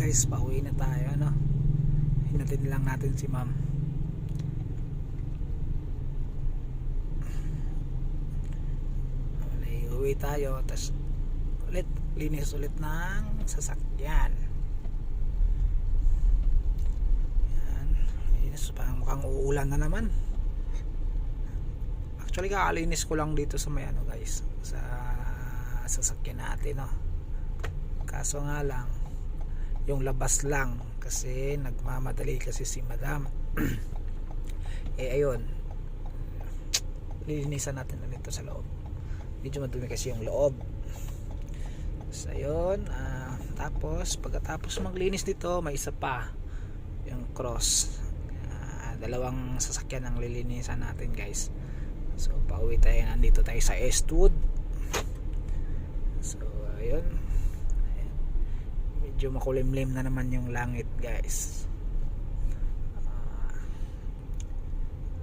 guys, pauwi na tayo, ano. Hinatid lang natin si ma'am. Uwi tayo, tas ulit linis ulit ng sasakyan. Yan, linis, parang mukhang uulan na naman. Actually kakalinis ko lang dito sa may ano guys, sa sasakyan natin, no. Kaso nga lang yung labas lang kasi nagmamadali kasi si madam. Ayun, lilinisan natin ulit ito sa loob. Medyo madumi kasi yung loob. So ayun, tapos pagkatapos maglinis dito, may isa pa yung cross. Dalawang sasakyan ang lilinisan natin guys. So pauwi tayo, nandito tayo sa Eastwood. So ayun, medyo makulimlim na naman yung langit guys.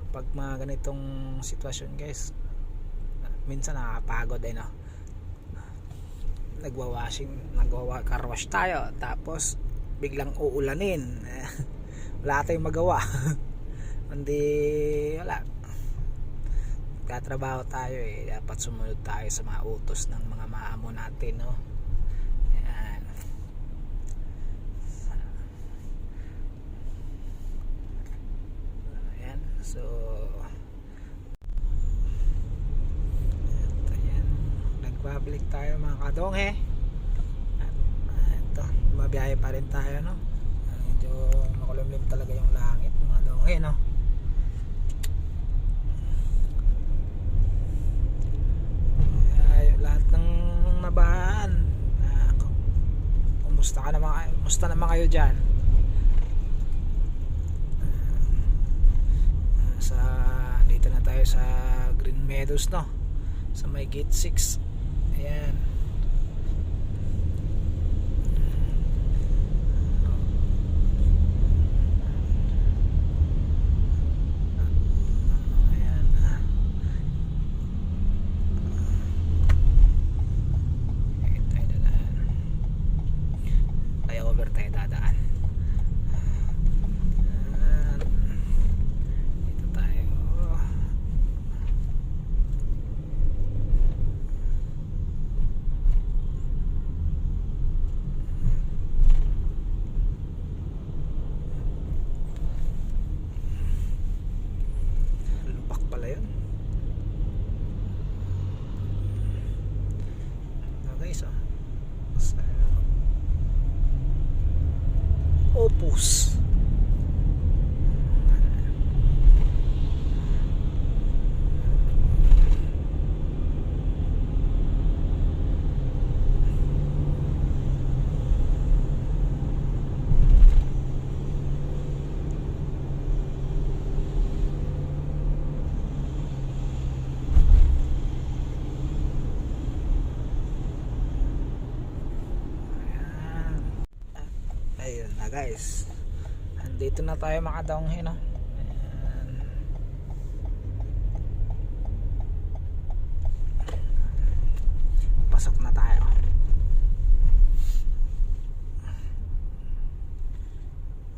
Pag mga ganitong sitwasyon guys, minsan nakakapagod no. Car wash tayo, tapos biglang uulanin. Wala tayong magawa. Hindi, wala. Katrabaho tayo dapat sumunod tayo sa mga utos ng mga maamo natin, no. Ayan. Ayan. So babalik tayo mga kadonghe. Ito, mabiyahe pa rin tayo, no. Medyo makulimlim talaga yung langit mga kadonghe, no. Lahat ng nabahan, kumusta naman kayo dyan? Dito na tayo sa Green Meadows, no, sa may gate 6. Ayan. Flyover tayo dadaan. Dito tayo. Opus. Ayun na guys, andito na tayo makadonghe, no. Ayan. Pasok na tayo.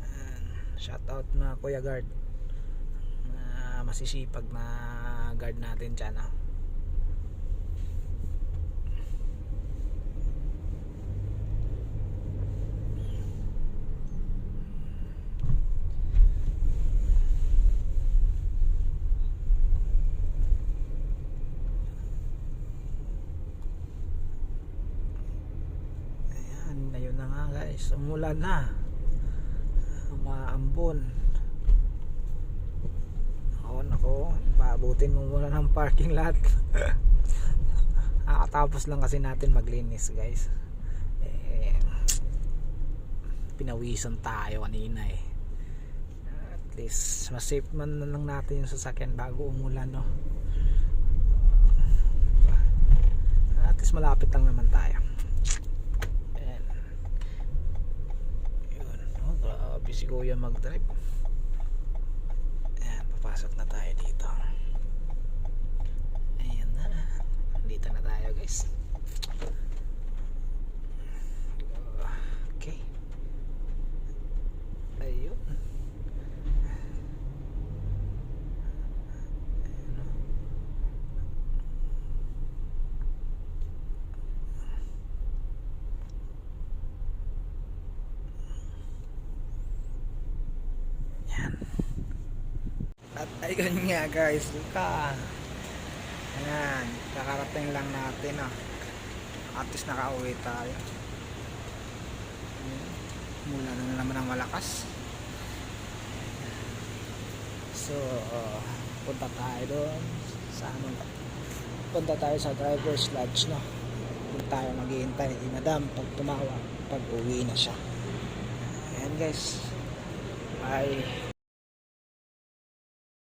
Ayan. Shout out na Kuya Guard, masisipag na guard natin dyan, no. Ayun na nga guys, umulan na, umaambon. Nako, paabutin mo muna ng parking lot. Tapos lang kasi natin maglinis guys. Pinawisan tayo kanina At least mas safe man na lang natin yung sasakyan bago umulan, no. At least malapit lang naman tayo. Grabe si Kuya mag-drive. Ayan, papasok na tayo dito. Ayan na, dito na tayo guys. Okay, At ayun nga guys, ka. Ayan, kakarating lang natin at least nakauwi tayo. Ayan, mula na naman ang malakas. So punta tayo doon sa punta tayo sa driver's lodge, no? Doon tayo maghihintay ni madam pag tumawag, pag uwi na siya. Ayan guys, bye.